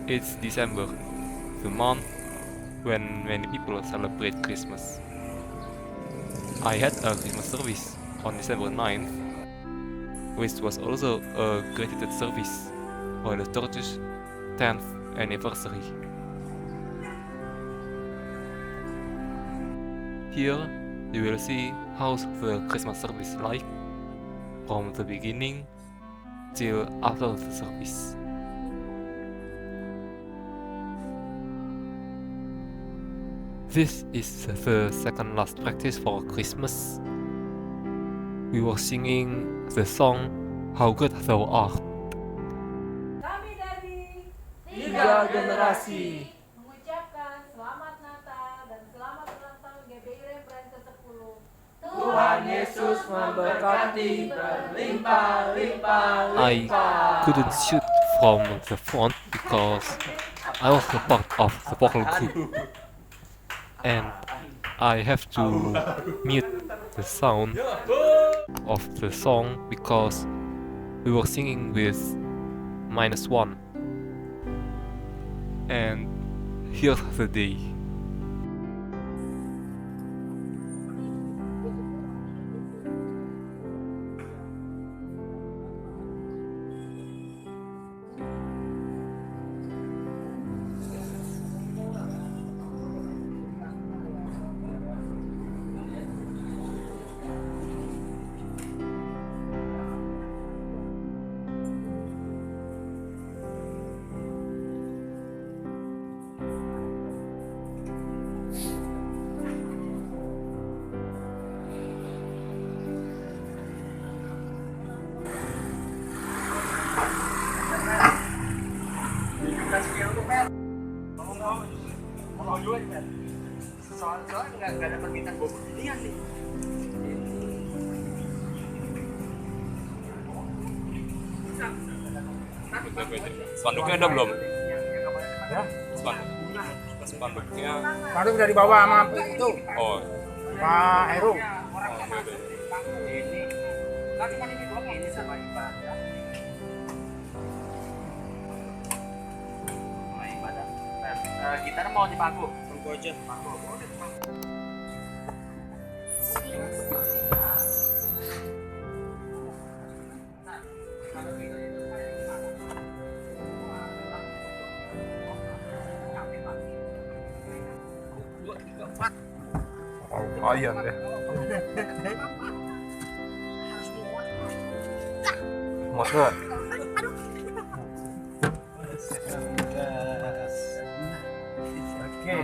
It's December, the month when many people celebrate Christmas. I had a Christmas service on December 9th, which was also a gratitude service for the church's 10th anniversary. Here, you will see how the Christmas service is like, from the beginning till after the service. This is the second last practice for Christmas. We were singing the song How Good Thou Art. Kami dari Tiga generasi mengucapkan selamat Natal dan selamat ulang tahun GBI Rebrand ke-10. Tuhan Yesus memberkati berlimpah-limpah-limpah. I couldn't shoot from the front because I was a part of the vocal group, and I have to mute the sound of the song because we were singing with -1. And here's the day. Soalnya nggak ada permintaan gue beginian nih. Spanduknya ada belum? Ya, Spanduknya. baru dari bawah sama itu Oh, Pak Heru. Gitar mau dipaku? Tunggu aja. lumayan deh. Masa? Oke,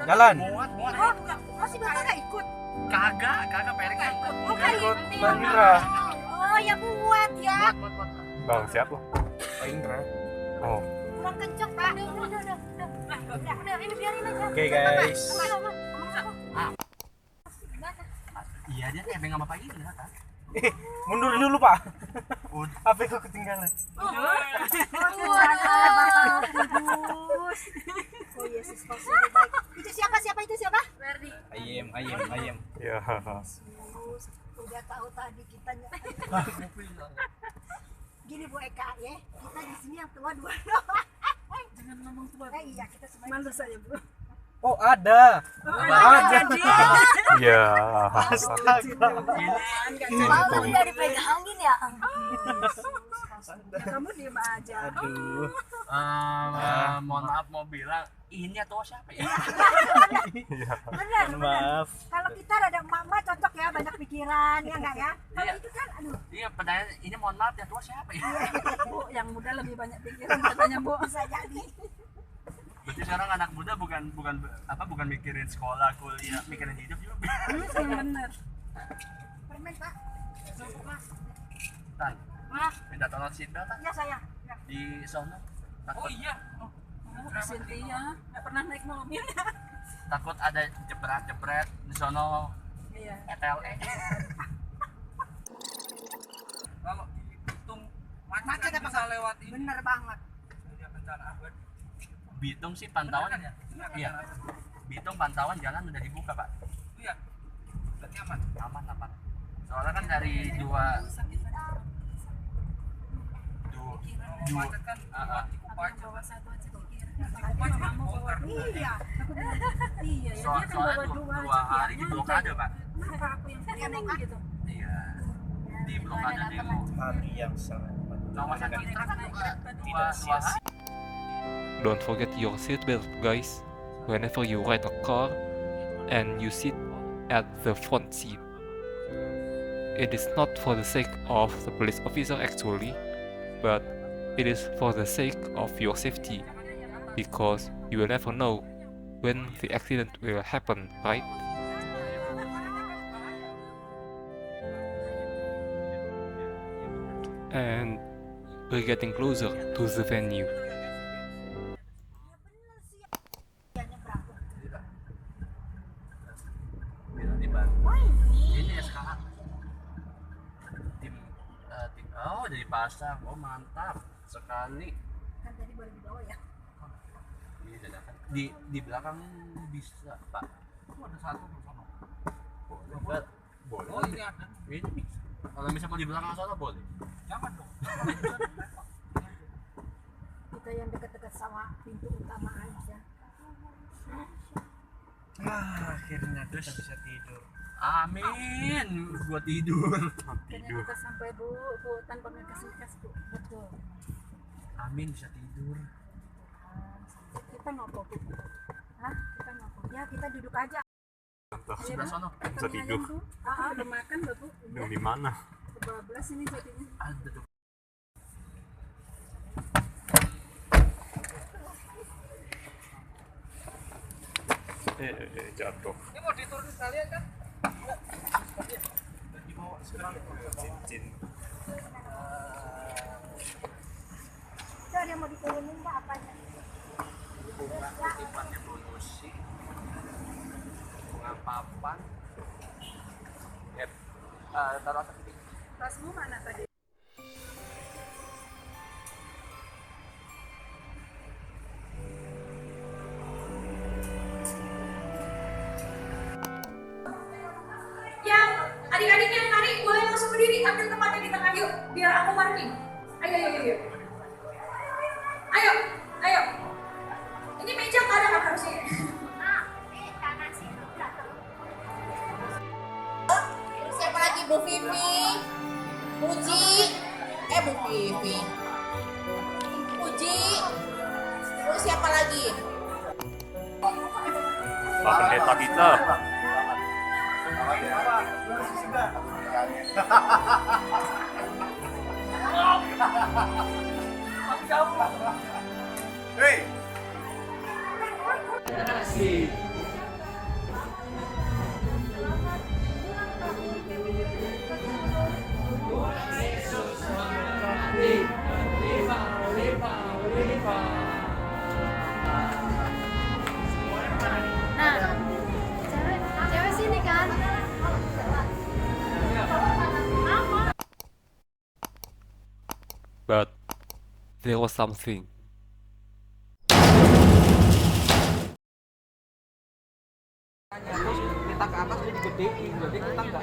jalan. Masih bakal nggak ikut? Kagak Peri nggak ikut. Oh, nggak Ikut ikut. Bang Indra. Oh, ya buat ya. Buat. Bang siapa? Pak Indra. Oh, Kurang kenceng, Pak. Udah, ini biarin aja. Oke, guys. Iya dia nebeng sama Pak Indra kan. Mundur dulu Pak. HP ku ketinggalan. Oh, Yesus kau sungguh baik. Itu siapa? Itu siapa? Verdi. Ayem. ya. Yesus, udah tahu tadi kita gini Bu Eka ya, kita di sini yang tua dua doang. Jangan ngomong tua. Iya, kita semuanya. Malu saya, Bu. Oh, ada. Jadi. Ya. Malu udah dipegangin ya. Kamu diem aja. Aduh. Mohon maaf mau bilang ini atau siapa ya? Benar. Maaf. Kalau kita ada emak-emak cocok ya, banyak pikiran ya enggak ya? Kalau Iya. itu kan aduh. Iya pertanyaan ini mohon maaf ya tua siapa ya? Bu, yang muda lebih banyak pikiran katanya, Bu. Bisa jadi. Berarti sekarang anak muda bukan mikirin sekolah, kuliah, mikirin hidup juga. Benar. Permen, Pak. Tan, Nah, minta tolong seatbelt Tan, ya sayang. Ya. di sono. Takut, Cynthia nggak pernah naik mobil. takut ada jebret di sono Iya. ETLE. Kalau hitung Macet apa bisa lewat ini. Bener banget. Bitung sih pantauan ya? Iya. Bitung pantauan jalan udah dibuka, Pak. Iya. Berarti aman. Aman. Soalnya kan dari Abang bawa satu aja dikira. Kamu bawa dua. Iya. Aku bilang, iya ya. Dia kan bawa dua dua aja. hari di blokade pak. Kenapa aku yang pengen gitu? Iya. Di blokade demo. Hati yang sangat Kawasan kita kan juga dua sia-sia. Don't forget your seatbelt, guys, whenever you ride a car and you sit at the front seat. It is not for the sake of the police officer actually, but it is for the sake of your safety, because you will never know when the accident will happen, right? And we're getting closer to the venue. Ini sekarang tim oh jadi pasang, oh mantap sekali. Kan tadi baru dibawa ya. Ini dadakan. Di belakang bisa pak. Ada satu bersama. Boleh. Boleh. Oh ini ada. Ini bisa. Kalau misalnya mau di belakang sana boleh. Jangan dong. Kita yang dekat-dekat sama pintu utama aja. Akhirnya kita bisa tidur. Amin. Gua tidur. Kayaknya kita sampai bu tanpa ngekas bu. Betul. Amin bisa tidur. Kita ngopo bu. Hah? Kita ngopo. Ya kita duduk aja. Sebelah sana. Bisa tidur. Udah makan bu. Udah. Di mana? Kebablas ini jadinya. Ada tuh. Jatuh. Ini mau diturunin sekalian kan? Cincin. Ada yang mau diturunin nggak apanya? Bunga titipannya bonusi. Bunga papan. Taruh atas. Tasmu mana tadi? Yang adik-adik yang mari boleh langsung berdiri, ambil tempatnya di tengah yuk, biar aku marking. Ayo. Ayo. Ini meja nggak ada nggak harusnya? Siapa lagi Bu Vivi? Puji? Bu Vivi. Puji. Terus siapa lagi? Pak Pendeta kita. Hei. Nah, cewek sini kan? But there was something. Kita ke atas jadi gedein, jadi kita nggak.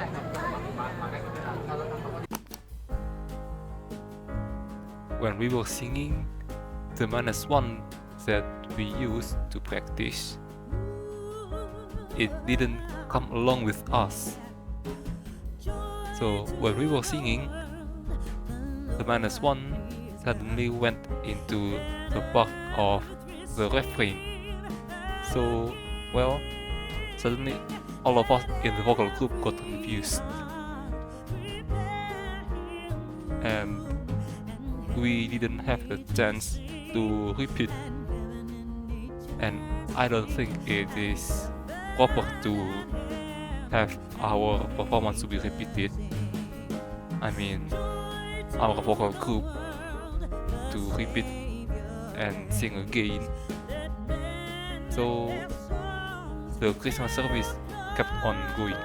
When we were singing the -1 that we used to practice, it didn't come along with us. So when we were singing, the -1 suddenly went into the part of the refrain. So, well, suddenly all of us in the vocal group got confused. And we didn't have the chance to repeat. And I don't think it is proper to have our performance to be repeated. I mean, our vocal group to repeat and sing again. So the Christmas service kept on going.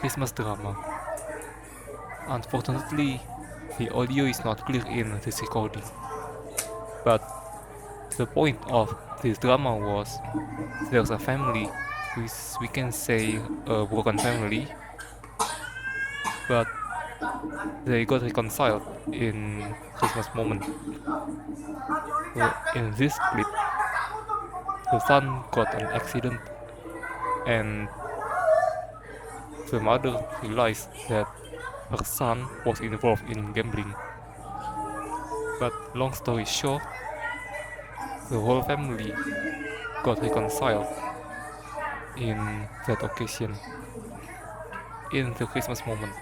Christmas drama. Unfortunately, the audio is not clear in this recording, but the point of this drama was there's a family, which we can say a broken family, but they got reconciled in Christmas moment. So in this clip, the son got an accident and the mother realized that her son was involved in gambling. But long story short, the whole family got reconciled in that occasion, in the Christmas moment.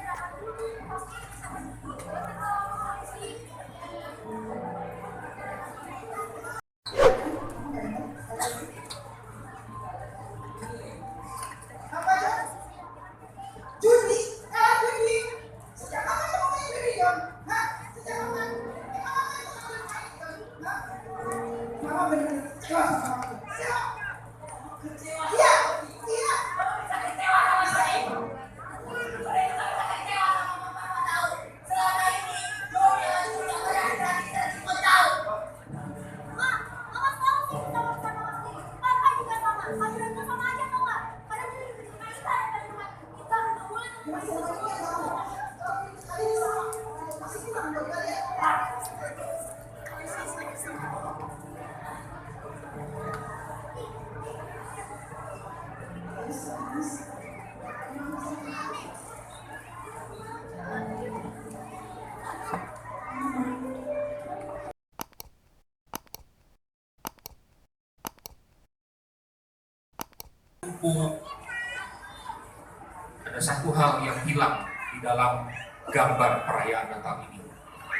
Ada satu hal yang hilang di dalam gambar perayaan Natal ini.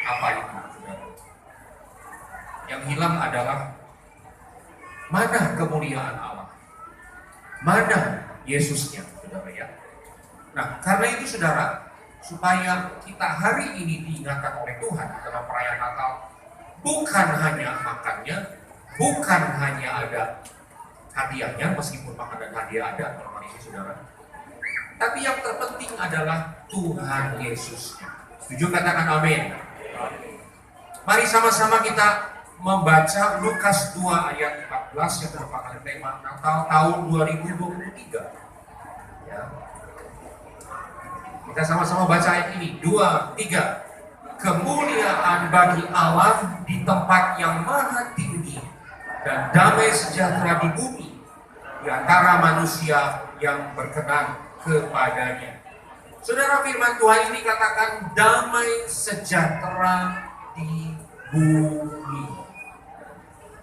Apa itu, saudara? Yang hilang adalah mana kemuliaan Allah, mana Yesusnya, saudara ya. Nah, karena itu saudara, supaya kita hari ini diingatkan oleh Tuhan dalam perayaan Natal, bukan hanya makannya, bukan hanya ada hadiahnya, meskipun makan dan hadiah ada dalam hari ini saudara, tapi yang terpenting adalah Tuhan Yesusnya. Setuju? Katakan amin. Mari sama-sama kita membaca Lukas 2 ayat 14 yang merupakan tema Natal tahun 2023 ya. Kita sama-sama baca ayat ini. 2, 3. Kemuliaan bagi Allah di tempat yang maha tinggi dan damai sejahtera di bumi di antara manusia yang berkenan kepadanya. Saudara, firman Tuhan ini katakan damai sejahtera di bumi.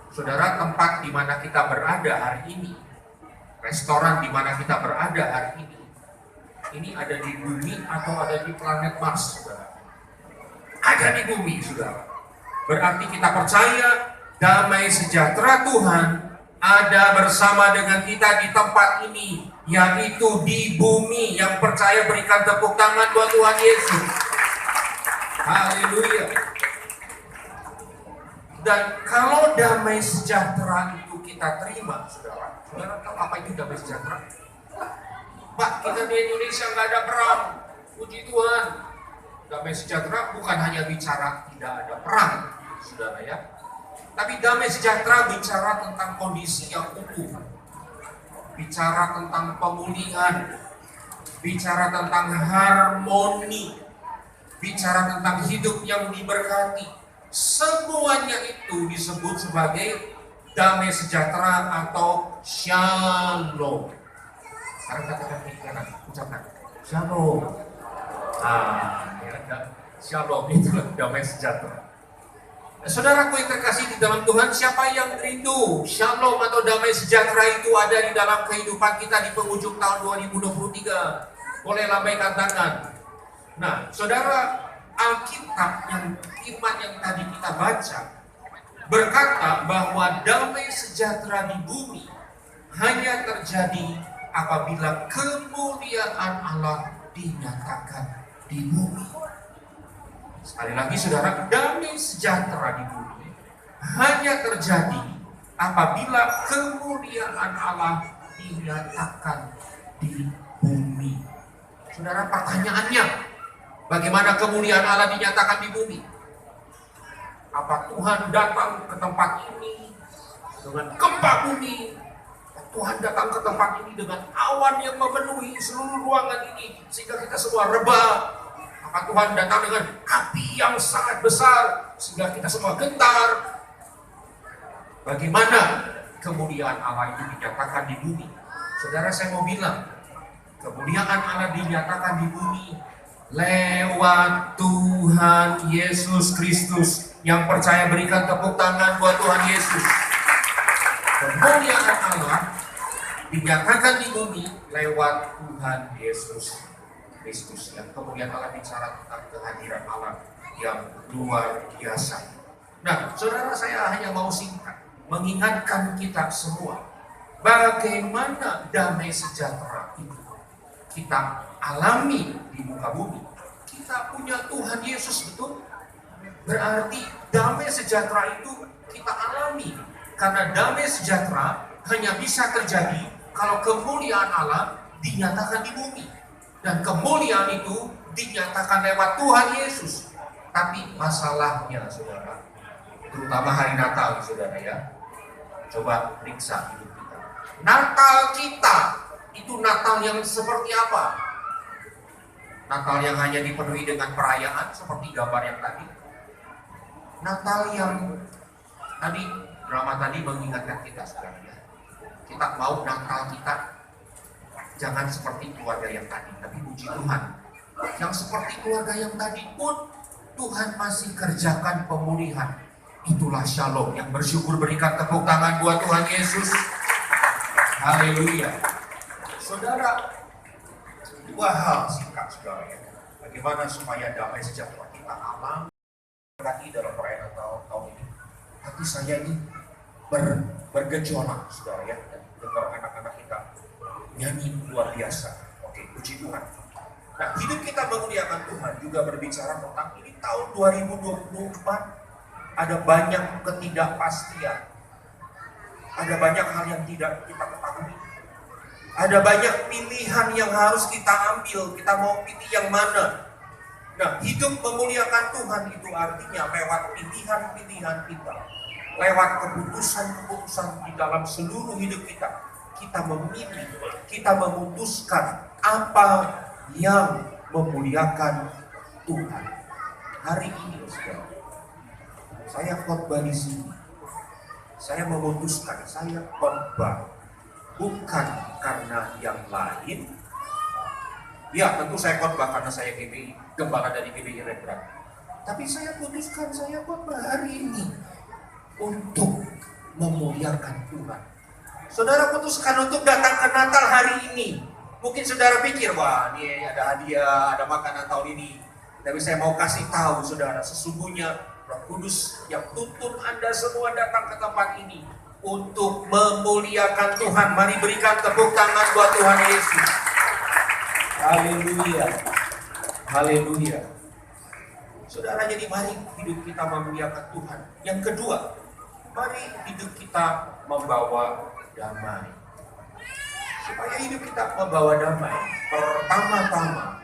Saudara, tempat di mana kita berada hari ini, restoran di mana kita berada hari ini ada di bumi atau ada di planet Mars, saudara? Ada di bumi, saudara. Berarti kita percaya damai sejahtera Tuhan ada bersama dengan kita di tempat ini, yaitu di bumi. Yang percaya berikan tepuk tangan buat Tuhan Yesus. Haleluya. Dan kalau damai sejahtera itu kita terima, saudara, saudara tahu apa itu damai sejahtera? Pak, kita di Indonesia nggak ada perang, puji Tuhan. Damai sejahtera bukan hanya bicara tidak ada perang, saudara ya. Tapi damai sejahtera bicara tentang kondisi yang utuh, bicara tentang pemulihan, bicara tentang harmoni, bicara tentang hidup yang diberkati. Semuanya itu disebut sebagai damai sejahtera atau shalom. Sekarang katakan di kanan, ucapkan shalom. Shalom itu damai sejahtera. Saudaraku yang terkasih di dalam Tuhan, siapa yang rindu shalom atau damai sejahtera itu ada di dalam kehidupan kita di penghujung tahun 2023? Boleh lambaikan tangan. Nah, saudara, Alkitab yang firman yang tadi kita baca berkata bahwa damai sejahtera di bumi hanya terjadi apabila kemuliaan Allah dinyatakan di bumi. Sekali lagi saudara, damai sejahtera di bumi hanya terjadi apabila kemuliaan Allah dinyatakan di bumi. Saudara, pertanyaannya, bagaimana kemuliaan Allah dinyatakan di bumi? Apa Tuhan datang ke tempat ini dengan gempa bumi. Tuhan datang ke tempat ini dengan awan yang memenuhi seluruh ruangan ini sehingga kita semua rebah. Maka Tuhan datang dengan api yang sangat besar sehingga kita semua gentar. Bagaimana kemuliaan Allah itu dinyatakan di bumi? Saudara, saya mau bilang, kemuliaan Allah dinyatakan di bumi lewat Tuhan Yesus Kristus. Yang percaya berikan tepuk tangan buat Tuhan Yesus. Kemuliaan Allah dinyatakan di bumi lewat Tuhan Yesus Kristus. Yang kemuliaan Allah bicara tentang kehadiran Allah yang luar biasa. Nah, saudara, saya hanya mau singkat mengingatkan kita semua bagaimana damai sejahtera itu kita alami di muka bumi. Kita punya Tuhan Yesus, betul? Berarti damai sejahtera itu kita alami. Karena damai sejahtera hanya bisa terjadi kalau kemuliaan Allah dinyatakan di bumi. Dan kemuliaan itu dinyatakan lewat Tuhan Yesus. Tapi masalahnya, saudara, terutama hari Natal, saudara ya, coba periksa hidup kita. Natal kita itu Natal yang seperti apa? Natal yang hanya dipenuhi dengan perayaan seperti gambar yang tadi. Natal yang tadi, drama tadi mengingatkan kita, saudara ya. Kita mau Natal kita jangan seperti keluarga yang tadi, tapi puji Tuhan, yang seperti keluarga yang tadi pun Tuhan masih kerjakan pemulihan. Itulah shalom. Yang bersyukur berikan tepuk tangan buat Tuhan Yesus. Haleluya. Saudara, dua hal singkat, saudara ya. Bagaimana supaya damai sejahtera kita alami berarti dalam perayaan Natal tahun ini. Hati saya ini bergejolak, saudara ya. Dan dengar anak-anak kita nyanyi luar biasa. Oke, puji Tuhan. Nah, hidup kita memuliakan Tuhan juga berbicara tentang ini tahun 2024. Ada banyak ketidakpastian. Ada banyak hal yang tidak kita ketahui. Ada banyak pilihan yang harus kita ambil. Kita mau pilih yang mana? Nah, hidup memuliakan Tuhan itu artinya lewat pilihan-pilihan kita. Lewat keputusan-keputusan di dalam seluruh hidup kita. Kita memilih, kita memutuskan apa yang memuliakan Tuhan. Hari ini, saudara, saya khotbah di sini. Saya memutuskan, saya khotbah bukan karena yang lain. Ya, tentu saya khotbah karena saya GBI, gembala dari GBI Rembrandt. Tapi saya putuskan, saya khotbah hari ini untuk memuliakan Tuhan. Saudara putuskan untuk datang ke Natal hari ini. Mungkin saudara pikir, wah ini ada hadiah, ada makanan tahun ini. Tapi saya mau kasih tahu saudara, sesungguhnya Roh Kudus yang tuntun Anda semua datang ke tempat ini untuk memuliakan Tuhan. Mari berikan tepuk tangan buat Tuhan Yesus. Haleluya. Haleluya. Saudara, jadi mari hidup kita memuliakan Tuhan. Yang kedua, mari hidup kita membawa damai. Supaya hidup kita membawa damai, pertama-tama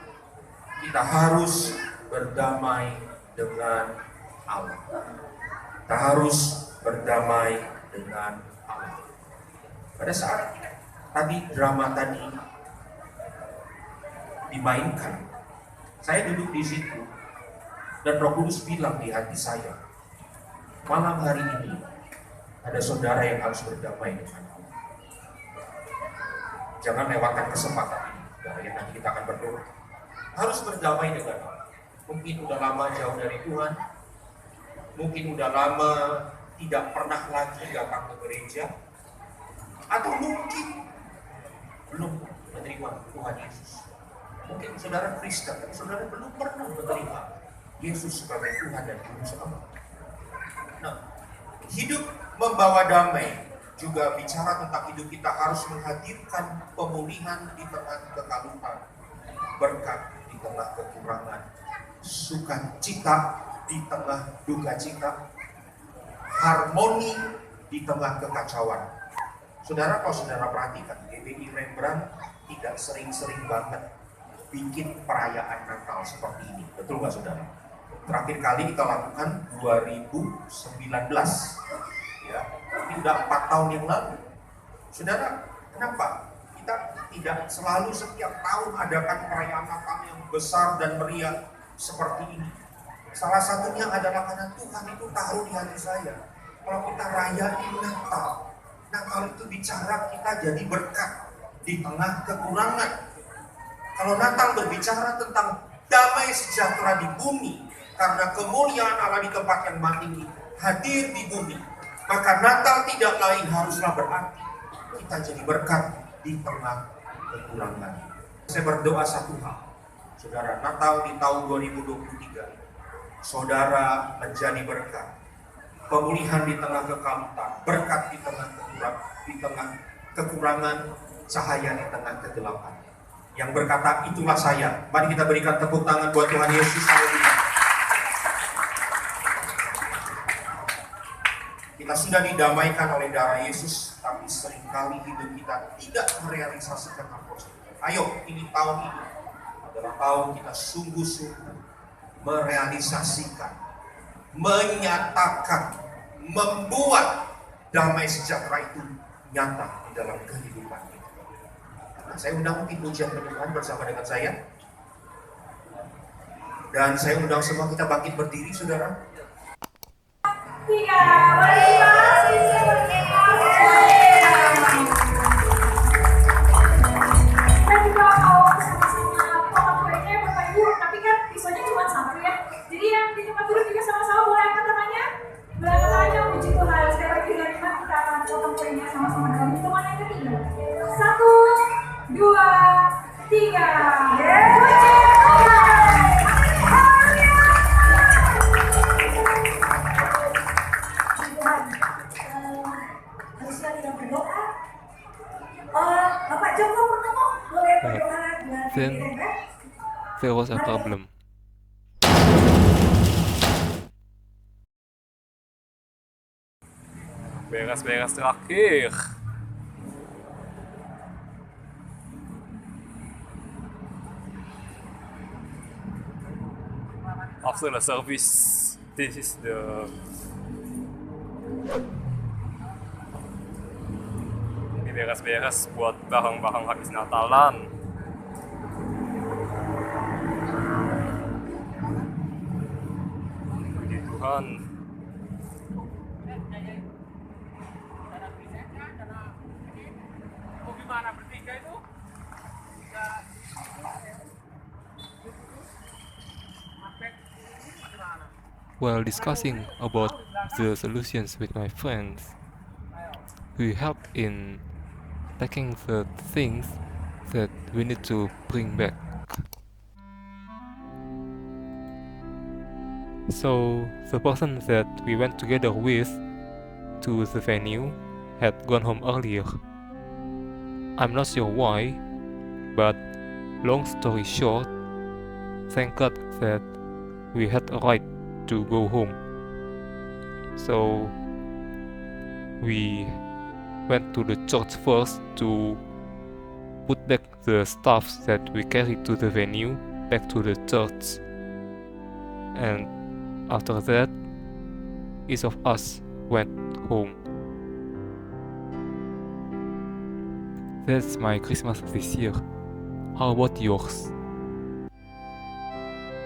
kita harus berdamai dengan Allah. Kita harus berdamai dengan Allah. Pada saat tadi drama tadi dimainkan, saya duduk di situ dan Roh Kudus bilang di hati saya, malam hari ini ada saudara yang harus berdamai dengan Allah. Jangan lewatkan kesempatan ini, saudara, yang nanti kita akan berdoa. Harus berdamai dengan Allah. Mungkin udah lama jauh dari Tuhan, mungkin udah lama tidak pernah lagi datang ke gereja, atau mungkin belum menerima Tuhan Yesus. Mungkin saudara Kristen, tapi saudara belum pernah menerima Yesus sebagai Tuhan dan Juru Selamat. Nah, hidup membawa damai juga bicara tentang hidup kita harus menghadirkan pemulihan di tengah kekalutan, berkat di tengah kekurangan, sukacita di tengah duka cita, harmoni di tengah kekacauan. Saudara, kalau saudara perhatikan, GBI Rembrandt tidak sering-sering banget bikin perayaan Natal seperti ini. Betul nggak saudara? Terakhir kali kita lakukan 2019. Ya, ini tapi udah 4 tahun yang lalu. Saudara, kenapa kita tidak selalu setiap tahun adakan perayaan Natal yang besar dan meriah seperti ini? Salah satunya adalah karena Tuhan itu taruh di hati saya. Kalau kita rayain Natal, Natal itu bicara kita jadi berkat di tengah kekurangan. Kalau Natal berbicara tentang damai sejahtera di bumi, karena kemuliaan Allah di tempat yang maha tinggi hadir di bumi, maka Natal tidak lain haruslah berarti kita jadi berkat di tengah kekurangan. Saya berdoa satu hal, saudara, Natal di tahun 2023, saudara menjadi berkat, pemulihan di tengah kekalutan, berkat di tengah kekurangan, cahaya di tengah kegelapan. Yang berkata, itulah saya. Mari kita berikan tepuk tangan buat Tuhan Yesus. Haleluya. Kita sudah didamaikan oleh darah Yesus, tapi seringkali hidup kita tidak merealisasikan hal positif. Ayo, ini tahun ini adalah tahun kita sungguh-sungguh merealisasikan, menyatakan, membuat damai sejahtera itu nyata di dalam kehidupan kita. Nah, saya undang tim pujian penyembahan bersama dengan saya. Dan saya undang semua kita bangkit berdiri, saudara. 3, boleh Mas, bisa kita juga mau sama-sama potong kuenya Bapak Ibu, tapi kan pisaunya cuma satu ya. Jadi yang di tempat duduk juga sama-sama boleh angkat tangannya. Boleh angkat tangannya, puji Tuhan. Sekali lagi dari kita akan potong kuenya sama-sama dalam hitungan yang ketiga. 1, 2, 3. Puji Tuhan. Harusnya tidak berdoa. Bapak Joko Purnomo boleh berdoa buat Then there was a problem. Beres-beres terakhir. After the service, this is the ini beres-beres buat barang-barang habis Natalan. Puji Tuhan. While discussing about the solutions with my friends, we helped in taking the things that we need to bring back. So the person that we went together with to the venue had gone home earlier. I'm not sure why, but long story short, thank God that we had a right to go home. So we went to the church first to put back the stuff that we carried to the venue back to the church, and after that each of us went home. That's my Christmas this year. How about yours?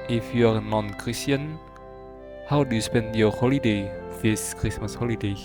If you're non-Christian, how do you spend your holiday this Christmas holiday?